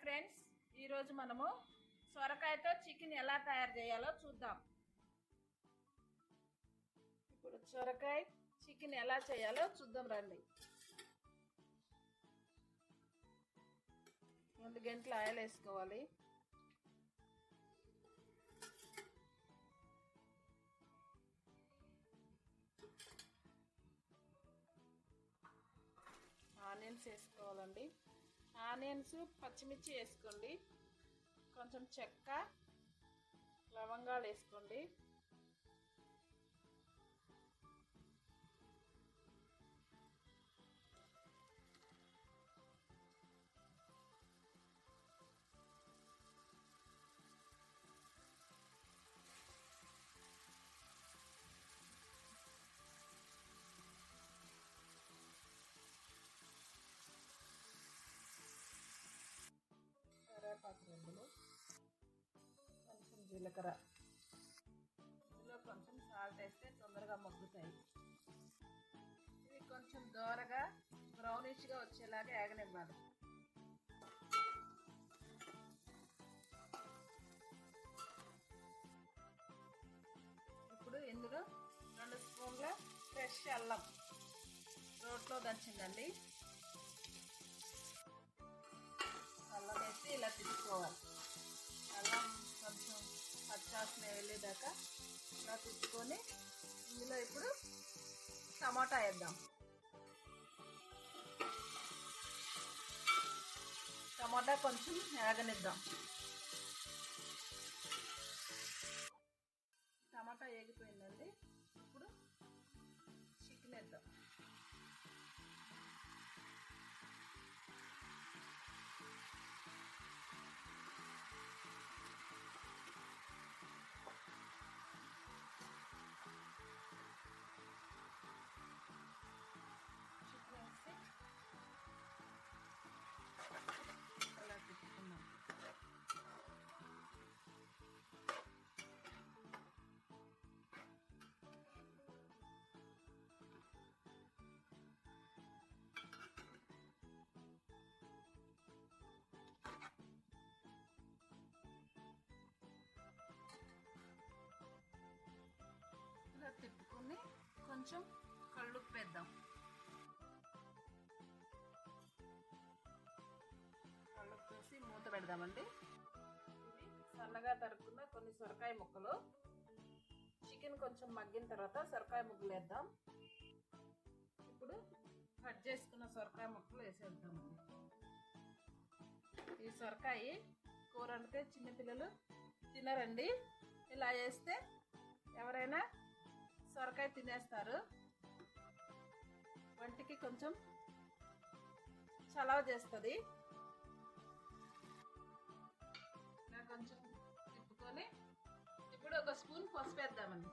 Friends, ఈరోజు మనము సొరకాయతో chicken ఎలా తయారు చేయాలో చూద్దాం. ఇప్పుడు సొరకాయ చికెన్ ఎలా చేయాలో చూద్దాం రండి. 2 గంటలు ఆయిల్ వేసుకోవాలి. ఆనియన్స్ వేసుకోవాలండి. ఆనియన్స్, పచ్చిమిర్చి వేసుకోండి. కొంచెం చెక్క, లవంగాలు వేసుకోండి. కరివేపాకు రెండులు, కొంచెం జీలకర్ర, ఇందులో కొంచెం సాల్ట్ వేస్తే తొందరగా మగ్గుతాయి. ఇవి కొంచెం దోరగా బ్రౌనిష్గా వచ్చేలాగా ఏగనివ్వాలి. ఇప్పుడు ఇందులో 2 స్పూన్ల ఫ్రెష్ అల్లం రోట్లో దంచిందండి. అల్లం వేసి ఇలా తిప్పుకోవాలి. అల్లం కొంచెం పచ్చాసన వెళ్ళేదాకా ఇలా తిప్పుకొని ఇందులో ఇప్పుడు టమాటా వేద్దాం. టమాటా కొంచెం వేగనిద్దాం. టమాటా వేగిపోయిందండి. ఇప్పుడు చికెన్ వేద్దాం. చికెన్ వేసి అలా తిప్పుకున్నాం. ఇలా తిప్పుకొని కొంచెం కళ్ళుప్పు వేద్దాం. కళ్ళుప్పు వేసి మూత పెడదామండి. ఇవి సన్నగా తరుక్కున్న కొన్ని సొరకాయ ముక్కలు. చికెన్ కొంచెం మగ్గిన తర్వాత సొరకాయ ముక్కలు వేద్దాం. ఇప్పుడు కట్ చేసుకున్న సొరకాయ ముక్కలు వేసేద్దామండి. ఈ సొరకాయ కూర అంటే చిన్నపిల్లలు తినరండి. ఇలా వేస్తే ఎవరైనా సొరకాయ తినేస్తారు. వంటికి కొంచెం చలవ చేస్తుంది. ఇలా కొంచెం తిప్పుకొని ఇప్పుడు 1 స్పూన్ పసుపు వేద్దామండి.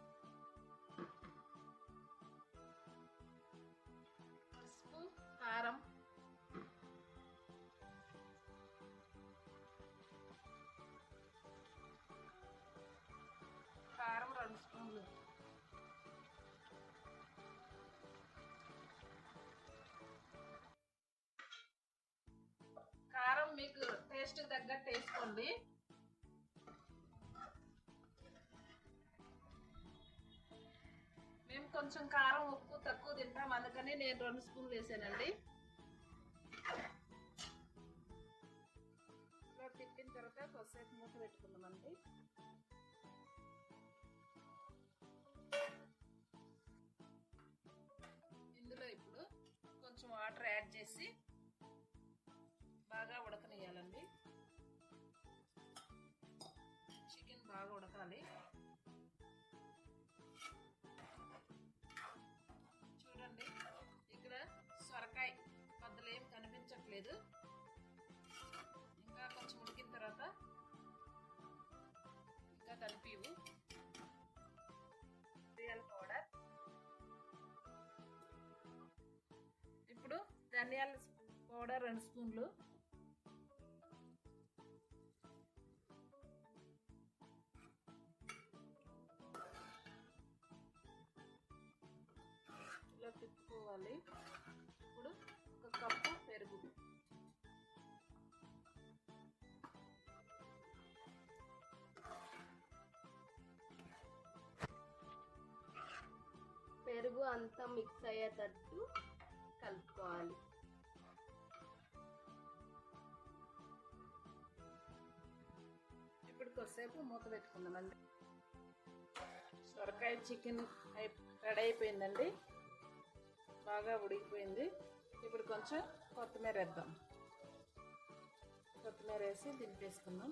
పసుపు, కారం, కారం 2 స్పూన్లు, కారం మీకు టేస్ట్ తగ్గట్టు వేసుకోండి. మేము కొంచెం కారం ఉప్పు తక్కువ తింటాం, అందుకని నేను 2 స్పూన్లు వేసానండి. ఇలా తిప్పిన తర్వాత కొద్దిసేపు మూత పెట్టుకుందామండి. ఇందులో ఇప్పుడు కొంచెం వాటర్ యాడ్ చేసి బాగా ఉడకనియాలండి. చికెన్ బాగా ఉడకాలి. చూడండి, ఇక్కడ సొరకాయ బద్దలు ఏం కనిపించట్లేదు. ఇంకా కొంచెం ఉడికిన తర్వాత ఇంకా కలిపివు. ధనియాల పౌడర్, ఇప్పుడు ధనియాల పౌడర్ 2 స్పూన్లు, ఇలా తిప్పుకోవాలి. ఇప్పుడు 1 కప్పు పెరుగు, అంతా మిక్స్ అయ్యేటట్టు కలుపుకోవాలి. ఇప్పుడు కొద్దిసేపు మూత పెట్టుకుందామండి. సొరకాయ చికెన్ రెడీ అయిపోయిందండి, బాగా ఉడికిపోయింది. ఇప్పుడు కొంచెం కొత్తిమీర వేద్దాం. కొత్తిమీర వేసి దింపేసుకుందాం.